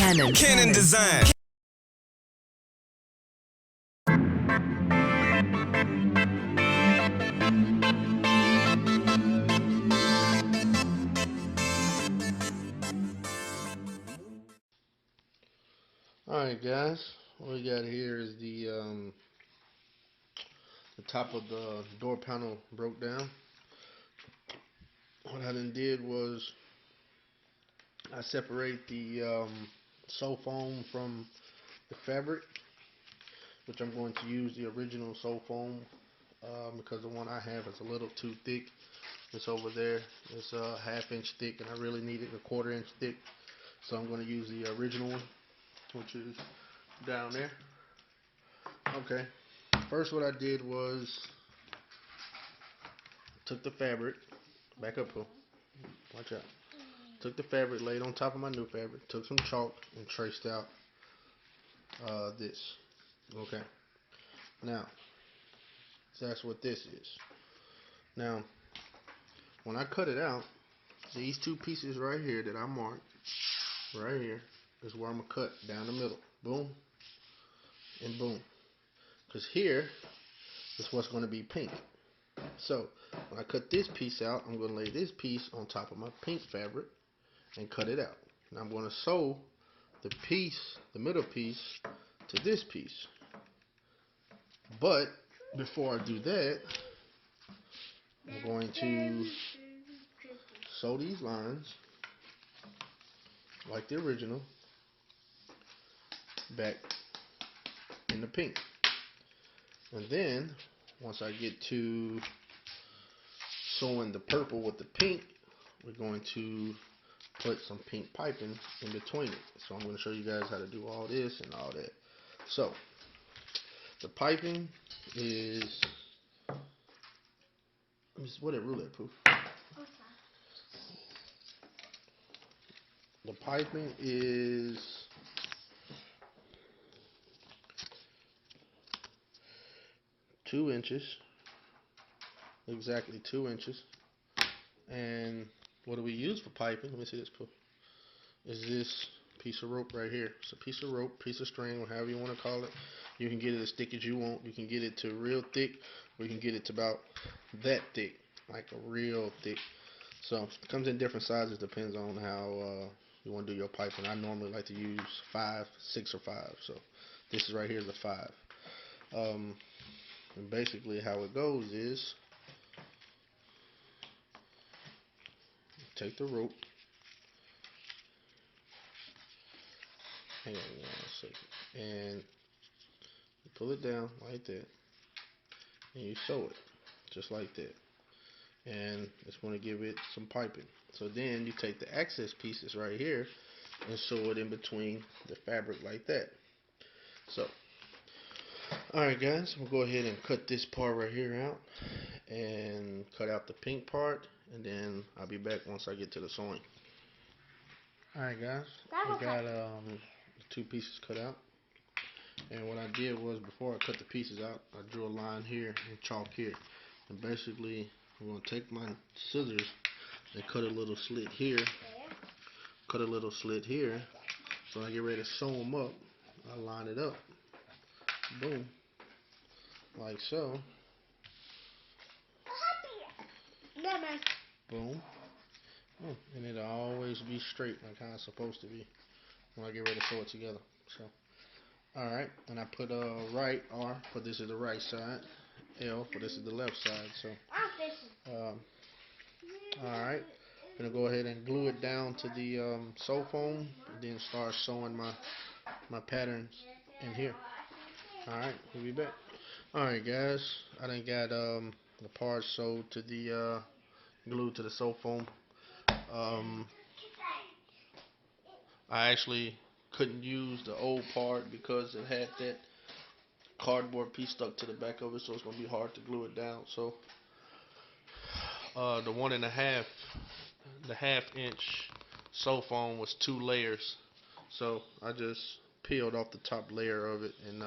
Canon Design. Alright guys, what we got here is the top of the door panel broke down. What I then did was I separate the sew foam from the fabric, which I'm going to use the original sew foam because the one I have is a little too thick. It's over there. It's a ½ inch thick and I really need it a 1/4 inch thick. So I'm going to use the original one, which is down there. Okay, first what I did was took the fabric, back up, Pooh, watch out. Took the fabric, laid on top of my new fabric, took some chalk and traced out this. Okay, now that's what this is. Now when I cut it out, these two pieces right here that I marked right here is where I'm gonna cut down the middle. Boom and boom. Because here is what's going to be pink. So when I cut this piece out, I'm going to lay this piece on top of my pink fabric and cut it out. Now I'm going to sew the piece, the middle piece, to this piece. But before I do that, I'm going to sew these lines like the original back in the pink. And then once I get to sewing the purple with the pink, we're going to put some pink piping in between it. So I'm going to show you guys how to do all this and all that. So the piping is, what a roulette proof. The piping is 2 inches, exactly 2 inches. And what do we use for piping? Let me see this, Pooh. Is this piece of rope right here. It's a piece of rope, piece of string, or however you want to call it. You can get it as thick as you want. You can get it to real thick, or you can get it to about that thick, like a real thick. So it comes in different sizes, depends on how you want to do your piping. I normally like to use 5, 6, or 5. So this is right here is a 5. And basically how it goes is take the rope, hang on 1 second, and you pull it down like that, and you sew it just like that, and it's going to give it some piping. So then you take the excess pieces right here and sew it in between the fabric like that. So alright guys, we'll go ahead and cut this part right here out and cut out the pink part, and then I'll be back once I get to the sewing. Alright guys, we got the 2 pieces cut out, and what I did was before I cut the pieces out, I drew a line here and chalk here, and basically I'm going to take my scissors and cut a little slit here, cut a little slit here, so when I get ready to sew them up, I line it up, boom, like so, boom, and it'll always be straight like how it's supposed to be when I get ready to sew it together. So alright, and I put right R for this is the right side, L for this is the left side. So alright, I'm gonna go ahead and glue it down to the sew foam, and then start sewing my patterns in here. Alright, we'll be back. Alright guys, I done got the parts sewed to the glue to the sew foam. I actually couldn't use the old part because it had that cardboard piece stuck to the back of it, so it's gonna be hard to glue it down. So the 1.5, the ½ inch sew foam was 2 layers, so I just peeled off the top layer of it and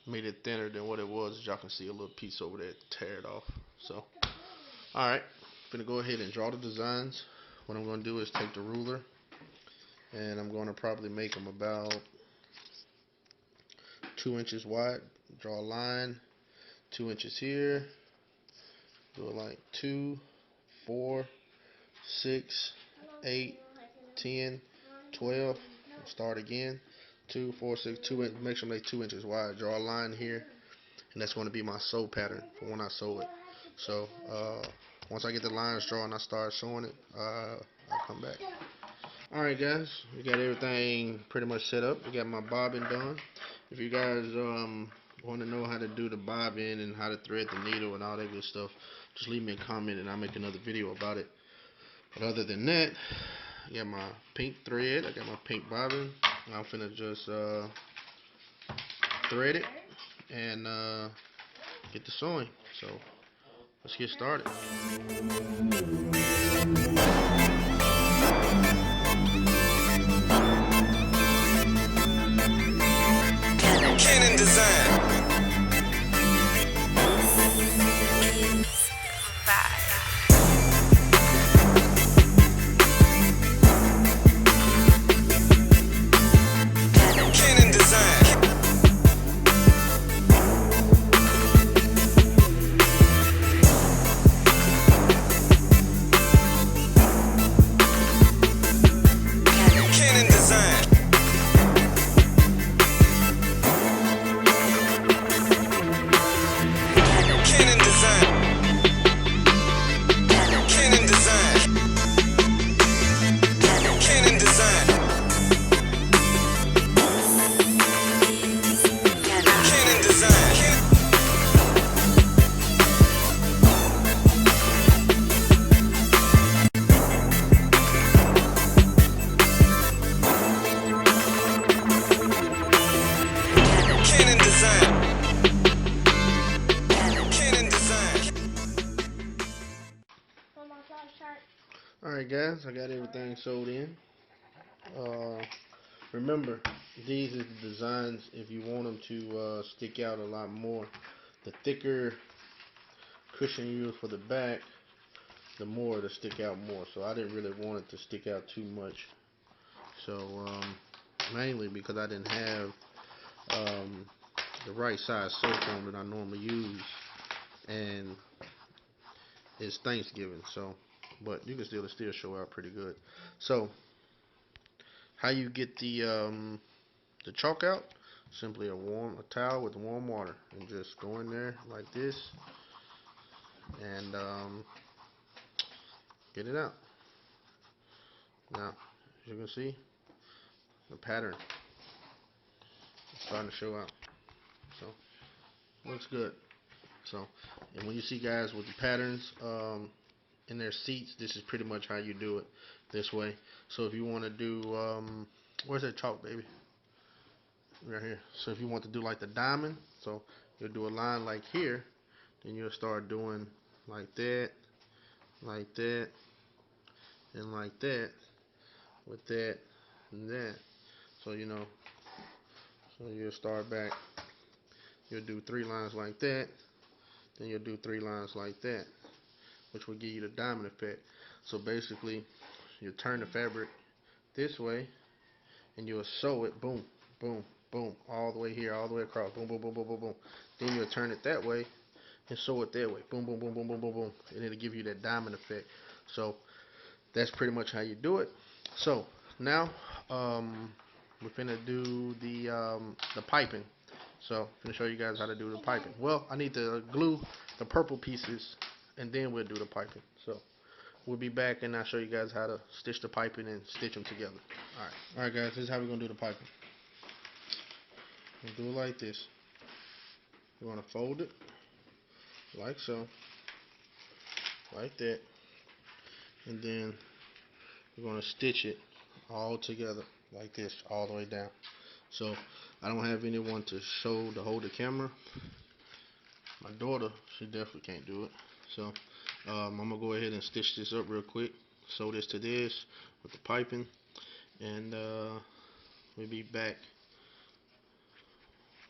made it thinner than what it was. As y'all can see a little piece over there, tear it off. So alright, I'm gonna go ahead and draw the designs. What I'm gonna do is take the ruler and I'm going to probably make them about 2 inches wide. Draw a line 2 inches here, do it like 2, 4, 6, 8, 10, 12. Start again. 2, 4, 6, 2. Make sure they 2 inches wide. Draw a line here, and that's going to be my sew pattern for when I sew it. So once I get the lines drawn, I start sewing it. I'll come back. Alright guys, we got everything pretty much set up. We got my bobbin done. If you guys want to know how to do the bobbin and how to thread the needle and all that good stuff, just leave me a comment and I'll make another video about it. But other than that, I got my pink thread, I got my pink bobbin. I'm finna just thread it and get the sewing. So let's get started. Alright guys, I got everything sewed in. Remember, these are the designs if you want them to stick out a lot more. The thicker cushion you use for the back, the more it'll stick out more. So I didn't really want it to stick out too much. So mainly because I didn't have the right size sew foam that I normally use, and it's Thanksgiving, so but you can still show out pretty good. So how you get the chalk out? Simply a towel with warm water and just go in there like this and get it out. Now, as you can see, the pattern is starting to show out. So looks good. So, and when you see guys with the patterns in their seats, this is pretty much how you do it this way. So if you want to do where's that chalk, baby? Right here. So if you want to do like the diamond, so you'll do a line like here, then you'll start doing like that, and like that, with that and that. So you know, so you'll start back, you'll do 3 lines like that, then you'll do 3 lines like that, which will give you the diamond effect. So basically, you turn the fabric this way, and you'll sew it, boom, boom, boom, all the way here, all the way across, boom, boom, boom, boom, boom, boom. Then you'll turn it that way and sew it that way, boom, boom, boom, boom, boom, boom, boom, and it'll give you that diamond effect. So that's pretty much how you do it. So now we're finna do the piping. So I'm gonna show you guys how to do the piping. Well, I need to glue the purple pieces, and then we'll do the piping. So we'll be back and I'll show you guys how to stitch the piping and stitch them together. Alright guys, this is how we're going to do the piping. We'll do it like this. We're going to fold it like so, like that, and then we're going to stitch it all together like this all the way down. So I don't have anyone to hold the camera. My daughter, she definitely can't do it. So I'm going to go ahead and stitch this up real quick. Sew this to this with the piping, and we'll be back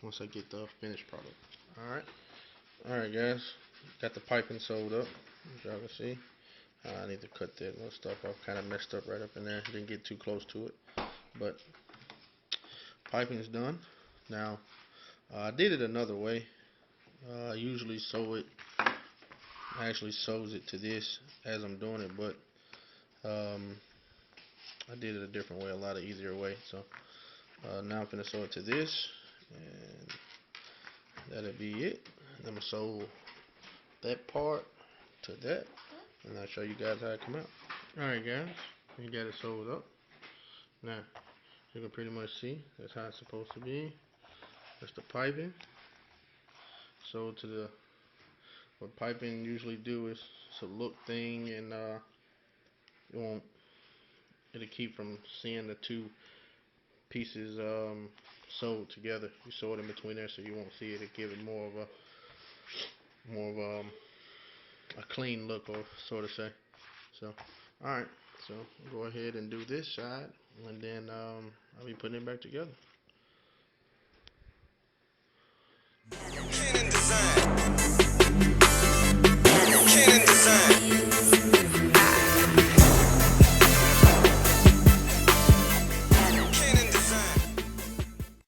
once I get the finished product. Alright guys, got the piping sewed up, as y'all can see. I need to cut that little stuff off. Kind of messed up right up in there. Didn't get too close to it. But piping is done. Now, I did it another way. I usually sew it. I actually sews it to this as I'm doing it, but I did it a different way, a lot of easier way. So now I'm gonna sew it to this, and that'll be it. And I'm gonna sew that part to that, and I'll show you guys how it come out. Alright guys, you got it sewed up. Now, you can pretty much see that's how it's supposed to be. That's the piping. So to the, what piping usually do is it's a look thing, and it won't, it'll keep from seeing the two pieces sewed together. You sew it in between there so you won't see it. It give it more of a clean look, or sort of say. So, alright, so go ahead and do this side, and then I'll be putting it back together.